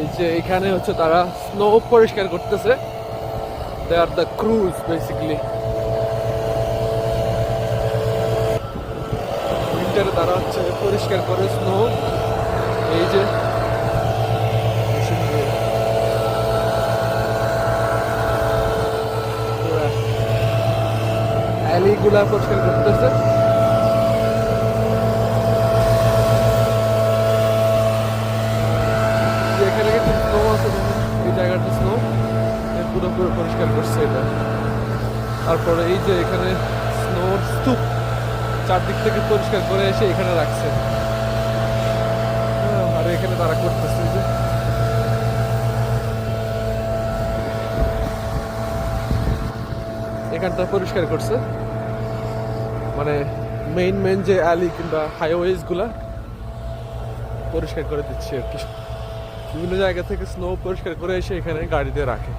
এই যে এখানে হচ্ছে তারা স্নো পরিষ্কার করতেছে। দে আর দ্য ক্রুজ বেসিক্যালি। উইন্টারে তারা হচ্ছে পরিষ্কার করে স্নো। এই যে অ্যালিগুলা পরিষ্কার করতেছে। এখানে কিন্তু স্নো আছে, এই জায়গাটা স্নো পুরোপুরি পরিষ্কার করছে এটা। তারপরে এই যে এখানে স্নোর স্তূপ চারদিক থেকে পরিষ্কার করে এসে এখানে রাখছে। আর এখানে তারা করতেছে যে এখানটা পরিষ্কার করছে, মানে মেইন যে অ্যালি কিংবা হাইওয়েজ গুলা পরিষ্কার করে দিচ্ছে আর কি। বিভিন্ন জায়গা থেকে স্নো পরিষ্কার করে এসে এখানে গাড়িতে রাখে।